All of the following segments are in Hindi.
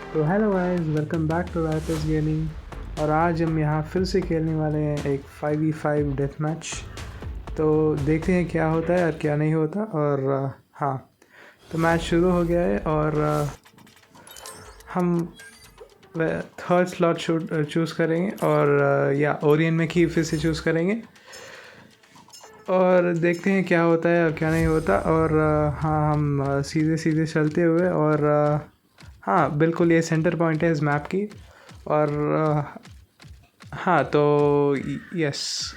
तो hello guys, welcome back to Writers Gaming. और आज हम यहाँ फिर से खेलने वाले हैं एक 5v5 डेथ मैच। तो देखते हैं क्या होता है और क्या नहीं होता। और हाँ, तो मैच शुरू हो गया है और हम थर्ड स्लॉट चूज़ करेंगे और या ओरियन में की फिर से चूज़ करेंगे और देखते हैं क्या होता है और क्या नहीं होता। और हाँ, हम सीधे सीधे चलते हुए और हाँ बिल्कुल, ये सेंटर पॉइंट है इस मैप की। और हाँ तो यस,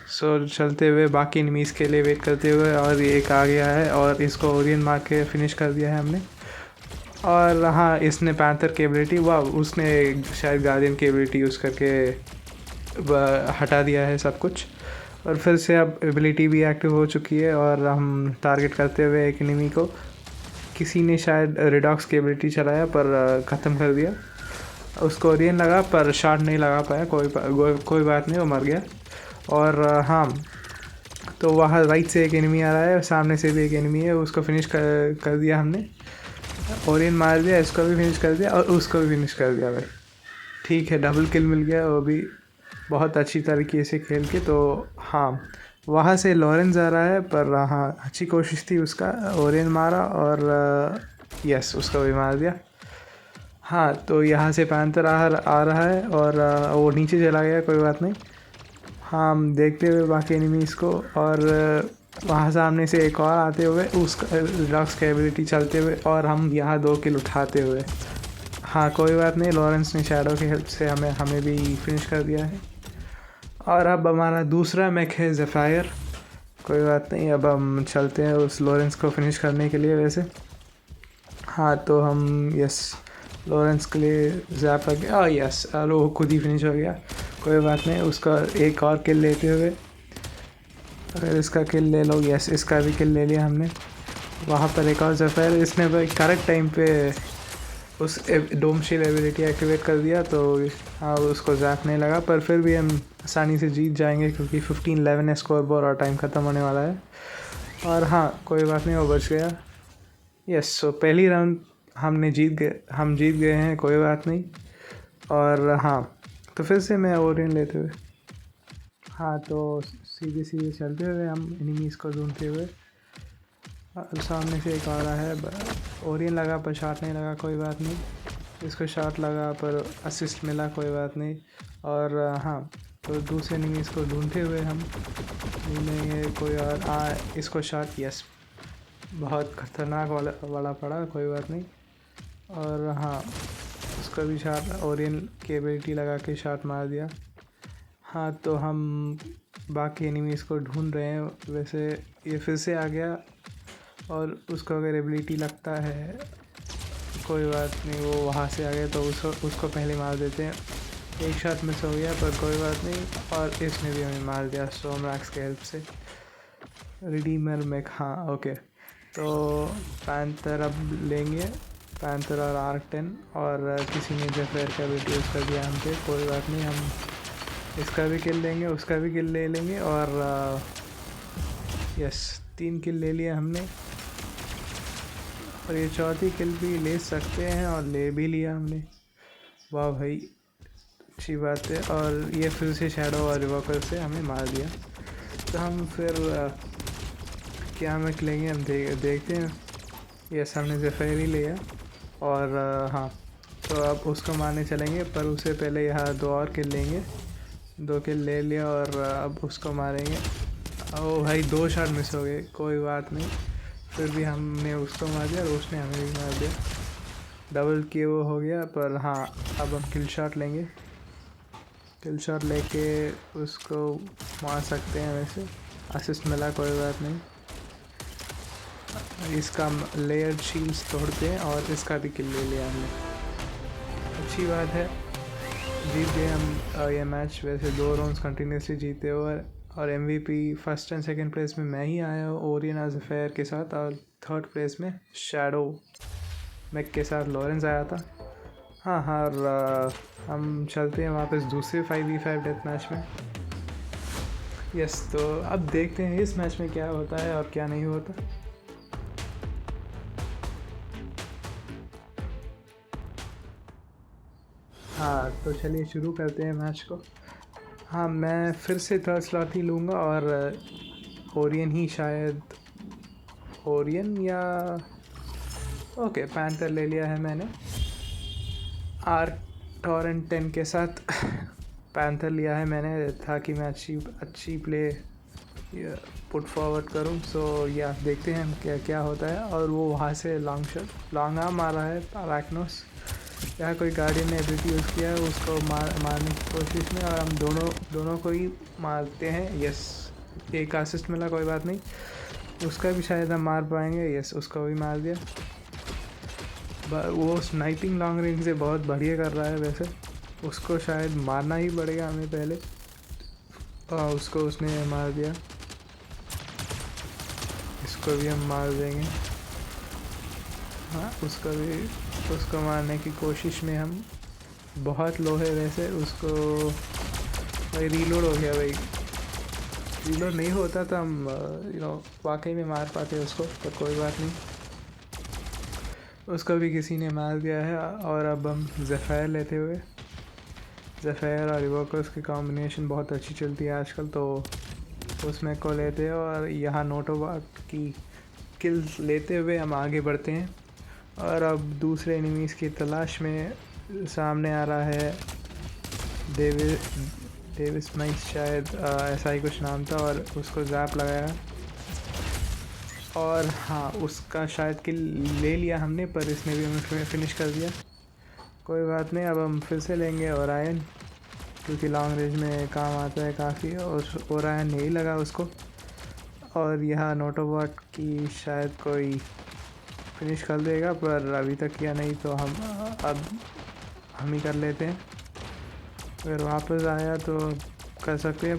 सो चलते हुए बाकी एनिमीज़ के लिए वेट करते हुए, और ये एक आ गया है और इसको ओरियन मार के फिनिश कर दिया है हमने। और हाँ, इसने पैंथर की एबिलिटी, वाह, उसने शायद गार्डियन की एबिलिटी यूज़ करके हटा दिया है सब कुछ। और फिर से अब एबिलिटी भी एक्टिव हो चुकी है और हम टारगेट करते हुए एक एनिमी को, किसी ने शायद रिडॉक्स की एबिलिटी चलाया पर ख़त्म कर दिया। उसको ओरियन लगा पर शॉट नहीं लगा पाया। कोई बात नहीं, वो मर गया। और हाँ, तो वहाँ राइट से एक एनिमी आ रहा है, सामने से भी एक एनिमी है, उसको फिनिश कर दिया हमने। ओरियन मार दिया, इसको भी फिनिश कर दिया और उसको भी फिनिश कर दिया भाई। ठीक है, डबल किल मिल गया, वो भी बहुत अच्छी तरीके से खेल के। तो हाँ, वहाँ से लॉरेंस आ रहा है पर हाँ, अच्छी कोशिश थी उसका, ओरियन मारा और यस, उसको भी मार दिया। हाँ, तो यहाँ से पैंथर आ रहा है और वो नीचे चला गया, कोई बात नहीं। हाँ, हम देखते हुए बाकी एनिमीज़ को, और वहाँ सामने से एक और आते हुए, उसका रिडॉक्स की एबिलिटी चलते हुए, और हम यहाँ 2 किल उठाते हुए। हाँ, कोई बात नहीं, लॉरेंस ने शैडो की हेल्प से हमें भी फिनिश कर दिया है। और अब हमारा दूसरा मैच है ज़ेफायर। कोई बात नहीं, अब हम चलते हैं उस लॉरेंस को फिनिश करने के लिए वैसे। हाँ, तो हम यस, लॉरेंस के लिए जैप आ गया, यस, वो खुद ही फिनिश हो गया। कोई बात नहीं, उसका एक और किल लेते हुए, अगर इसका किल ले लो, यस, इसका भी किल ले लिया हमने। वहाँ पर एक और ज़फर, इसने भाई करेक्ट टाइम पे उस डोम शील्ड एबिलिटी एक्टिवेट कर दिया, तो हाँ, उसको जैप नहीं लगा। पर फिर भी हम आसानी से जीत जाएंगे क्योंकि 15-11 है स्कोर बोर्ड और टाइम ख़त्म होने वाला है। और हाँ, कोई बात नहीं, वो बच गया। यस, सो पहली राउंड हम जीत गए हैं, कोई बात नहीं। और हाँ, तो फिर से मैं ओरियन लेते हुए, हाँ, तो सीधे सीधे चलते हुए हम एनिमीज़ को ढूंढते हुए, सामने से एक आ रहा है, ओरियन लगा पर शॉट नहीं लगा, कोई बात नहीं। इसको शॉट लगा पर असिस्ट मिला, कोई बात नहीं। और हाँ, तो दूसरे एनिमीज़ को ढूंढते हुए हम ढूंढेंगे, कोई और इसको शॉट, यस, बहुत खतरनाक वाला पड़ा, कोई बात नहीं। और हाँ, उसका भी शॉट, ओरियन की एबिलिटी लगा के शॉट मार दिया। हाँ, तो हम बाकी एनिमीज़ को ढूंढ रहे हैं वैसे। ये फिर से आ गया और उसको अगर एबिलिटी लगता है, कोई बात नहीं, वो वहाँ से आ गया तो उसको पहले मार देते हैं। एक शॉट मिस हो गया पर कोई बात नहीं, और इसने भी हमें मार दिया सोमरैक्स के हेल्प से। रिडीमर में, हाँ, ओके। तो पैंथर अब लेंगे, पैंथर और आर्क-10, और किसी ने जेफायर का भी यूज़ कर दिया हम पे, कोई बात नहीं, हम इसका भी किल लेंगे, उसका भी किल ले लेंगे। और यस, 3 किल ले लिया हमने, और ये चौथी किल भी ले सकते हैं, और ले भी लिया हमने। वाह भाई, अच्छी बात है। और ये फिर से शैडो और रिवॉकर से हमें मार दिया। तो हम फिर क्या मैच लेंगे, हम देखते हैं। यस, हमने ज़ेफायर ही लिया। और हाँ, तो अब उसको मारने चलेंगे, पर उससे पहले यहाँ 2 और किल लेंगे। 2 किल ले लिया और अब उसको मारेंगे। ओ भाई, 2 शॉट मिस हो गए, कोई बात नहीं, फिर भी हमने उसको मार दिया और उसने हमें भी मार दिया। डबल किल वो हो गया। पर हाँ, अब हम किल शॉट लेंगे, किल शॉट लेके उसको मार सकते हैं वैसे। असिस्ट मिला, कोई बात नहीं। इसका लेयर शील्ड्स तोड़ते हैं और इसका भी किल ले लिया हमने, अच्छी बात है, जीत गए हम ये मैच। वैसे 2 राउंड्स कंटिन्यूसली जीते हुए, और MVP first and second place में मैं ही आया हूँ ओरियन ज़ेफायर के साथ, और थर्ड प्लेस में शैडो मैक के साथ लॉरेंस आया था। हाँ हाँ, और हम चलते हैं वापस दूसरे 5v5 डेथ मैच में। यस, तो अब देखते हैं इस मैच में क्या होता है और क्या नहीं होता। हाँ तो चलिए शुरू करते हैं मैच को। हाँ मैं फिर से थर्ड स्लॉट ही लूँगा और ओरियन ही शायद, ओरियन या ओके पैंथर ले लिया है मैंने आर टॉरेंट 10 के साथ। पैंथर लिया है मैंने ताकि मैं अच्छी प्ले पुट फॉरवर्ड करूँ। सो या देखते हैं क्या क्या होता है। और वो वहाँ से लॉन्ग आर्म मारा है अरैक्नोस। यहाँ कोई गार्डियन ने एबिलिटी यूज़ किया है उसको मारने की कोशिश में, और हम दोनों को ही मारते हैं। यस, एक असिस्ट मिला, कोई बात नहीं, उसका भी शायद हम मार पाएंगे। यस, उसको भी मार दिया। वो स्नाइपिंग लॉन्ग रेंज से बहुत बढ़िया कर रहा है वैसे, उसको शायद मारना ही पड़ेगा हमें पहले। उसको उसने मार दिया, इसको भी हम मार देंगे। हाँ उसको मारने की कोशिश में हम बहुत लो है वैसे। उसको भाई रीलोड हो गया भाई, रीलोड नहीं होता तो हम वाकई में मार पाते उसको, पर कोई बात नहीं, उसको भी किसी ने मार दिया है। और अब हम ज़ेफायर लेते हुए, ज़ेफायर और इवोकर्स की कॉम्बिनेशन बहुत अच्छी चलती है आजकल, तो उसमें को लेते हैं और यहाँ नोटोबाट की किल्स लेते हुए हम आगे बढ़ते हैं। और अब दूसरे एनिमीज़ की तलाश में सामने आ रहा है डेविस माइस शायद, ऐसा ही कुछ नाम था, और उसको जैप लगाया और हाँ उसका शायद किल ले लिया हमने, पर इसने भी हमें फिनिश कर दिया। कोई बात नहीं, अब हम फिर से लेंगे ओरायन, क्योंकि लॉन्ग रेंज में काम आता है काफ़ी, और ओरायन नहीं लगा उसको। और यहाँ नोटोबॉट की शायद कोई फिनिश कर देगा, पर अभी तक किया नहीं, तो हम ही कर लेते हैं। अगर वापस आया तो कर सकते हैं,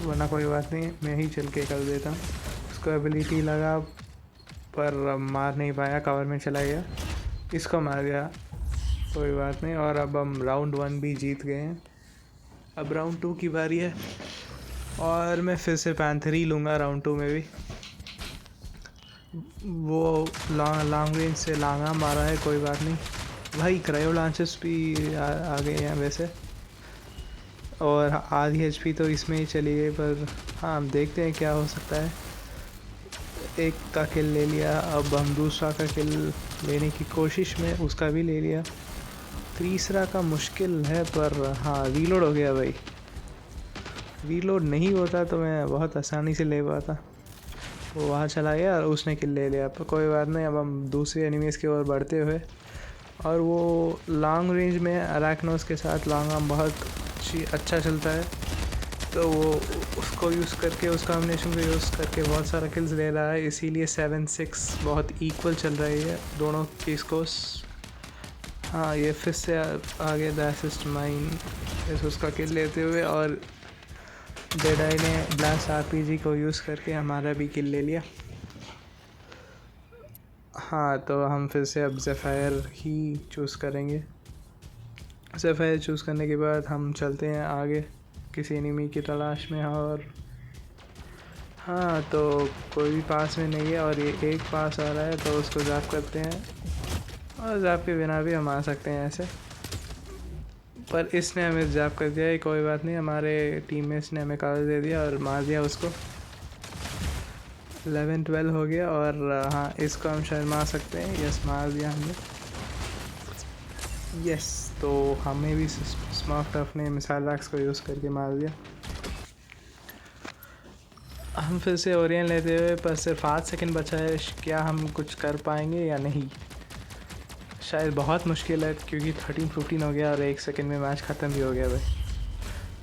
वरना कोई बात नहीं, मैं ही चल के कर देता हूँ। उसको एबिलिटी लगा पर मार नहीं पाया, कवर में चला गया, इसको मार दिया, कोई बात नहीं। और अब हम राउंड 1 भी जीत गए हैं। अब राउंड 2 की बारी है और मैं फिर से पैंथर ही लूँगा राउंड 2 में भी। वो लॉन्ग रेंज से लांगा मारा है, कोई बात नहीं भाई। क्रायो लॉन्चेस भी आ गए हैं वैसे, और आधी एचपी तो इसमें ही चली गई, पर हाँ हम देखते हैं क्या हो सकता है। एक का किल ले लिया, अब हम दूसरा का किल लेने की कोशिश में उसका भी ले लिया। तीसरा का मुश्किल है, पर हाँ रीलोड हो गया भाई। रीलोड नहीं होता तो मैं बहुत आसानी से ले पाता। वो वहाँ चला गया और उसने किल ले लिया, पर कोई बात नहीं। अब हम दूसरे एनिमीज़ की ओर बढ़ते हुए, और वो लॉन्ग रेंज में अरैक्नोस के साथ लॉन्ग आर्म बहुत अच्छा चलता है, तो वो उसको यूज़ करके, उस कॉम्बिनेशन को यूज़ करके बहुत सारा किल्स ले रहा है। इसीलिए 7-6 बहुत इक्वल चल रही है दोनों की स्कोर्स। हाँ ये फिर से आगे द असिस्ट माइन, उसका किल लेते हुए, और डेडाई ने ब्लास्ट आरपीजी को यूज़ करके हमारा भी किल ले लिया। हाँ तो हम फिर से अब ज़ेफायर ही चूज़ करेंगे। ज़ेफायर चूज़ करने के बाद हम चलते हैं आगे किसी एनिमी की तलाश में। और हाँ तो कोई भी पास में नहीं है, और ये एक पास आ रहा है तो उसको ज़ैप करते हैं, और ज़ैप के बिना भी हम आ सकते हैं ऐसे, पर इसने हमें ज़ैप कर दिया है। कोई बात नहीं, हमारे टीममेट्स ने हमें कवर दे दिया और मार दिया उसको। 11-12 हो गया, और हाँ इसको हम शायद मार सकते हैं। यस, मार दिया हमने। यस, तो हमें भी स्मार्ट टफ ने मिसाइल रैक्स को यूज़ करके मार दिया। हम फिर से ओरियन लेते हुए, पर सिर्फ 8 सेकंड बचा है। क्या हम कुछ कर पाएंगे या नहीं? शायद बहुत मुश्किल है, क्योंकि 13-15 हो गया और 1 सेकंड में मैच ख़त्म भी हो गया भाई।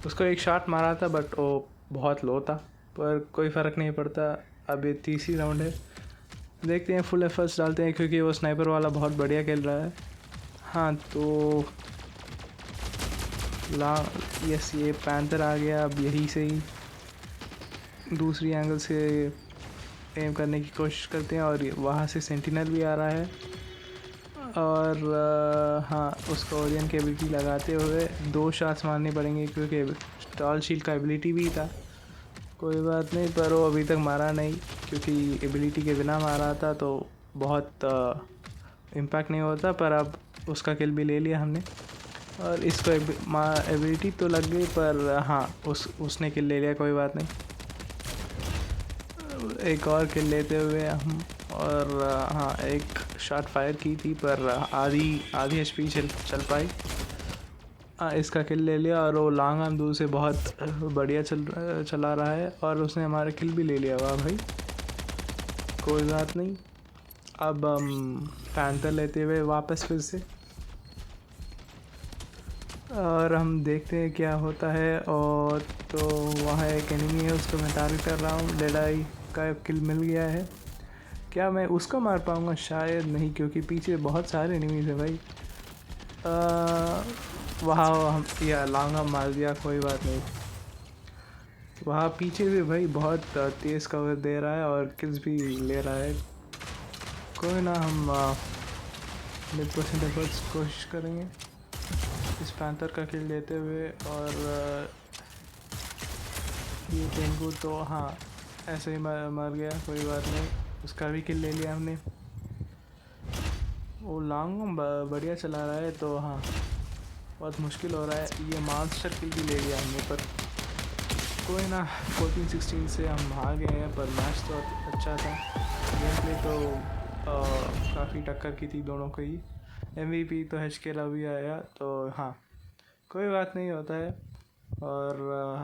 उसको एक शॉट मारा था, बट वो बहुत लो था, पर कोई फ़र्क नहीं पड़ता। अब ये तीसरी राउंड है, देखते हैं, फुल एफर्ट्स डालते हैं, क्योंकि वो स्नाइपर वाला बहुत बढ़िया खेल रहा है। हाँ तो यस, ये पैंथर आ गया। अब यही से ही दूसरी एंगल से एम करने की कोशिश करते हैं, और वहाँ से सेंटिनल भी आ रहा है। और हाँ उसको ओरियन की एबिलिटी लगाते हुए 2 शॉट्स मारने पड़ेंगे, क्योंकि टॉल शील्ड का एबिलिटी भी था। कोई बात नहीं, पर वो अभी तक मारा नहीं, क्योंकि एबिलिटी के बिना मारा था तो बहुत इम्पैक्ट नहीं होता। पर अब उसका किल भी ले लिया हमने। और इसको एबिलिटी तो लग गई, पर हाँ उसने किल ले लिया, कोई बात नहीं। एक और किल लेते हुए हम, और हाँ एक शॉट फायर की थी, पर आधी एचपी चल पाई। इसका किल ले लिया, और वो लॉन्ग आर्म दूर से बहुत बढ़िया चला रहा है, और उसने हमारा किल भी ले लिया। वाह भाई, कोई बात नहीं। अब हम पैंथर लेते हुए वापस फिर से, और हम देखते हैं क्या होता है। और तो वहाँ एक एनिमी है, उसको मैं टारगेट कर रहा हूँ। डेडाई का किल मिल गया है। क्या मैं उसको मार पाऊँगा? शायद नहीं, क्योंकि पीछे बहुत सारे एनिमीज हैं भाई। वहाँ हम या लॉन्ग हम मार दिया, कोई बात नहीं। वहाँ पीछे भी भाई बहुत तेज़ कवर दे रहा है और किल्स भी ले रहा है। कोई ना, हम 100% एफर्ट्स कोशिश करेंगे इस पैंथर का किल लेते हुए। और ये टेंगू तो हाँ ऐसे ही मर गया, कोई बात नहीं। उसका भी किल ले लिया हमने। वो लॉन्ग बढ़िया चला रहा है, तो हाँ बहुत मुश्किल हो रहा है। ये मास्टर किल भी ले लिया हमने, पर कोई ना, 14-16 से हम हार गए हैं। पर मैच तो अच्छा था। गेम प्ले तो काफ़ी टक्कर की थी दोनों को ही। MVP तो HK रवि आया, तो हाँ कोई बात नहीं, होता है। और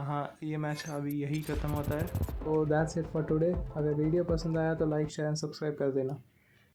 हाँ ये मैच अभी यही ख़त्म होता है। तो दैट्स इट फॉर टुडे। अगर वीडियो पसंद आया तो लाइक शेयर एंड सब्सक्राइब कर देना।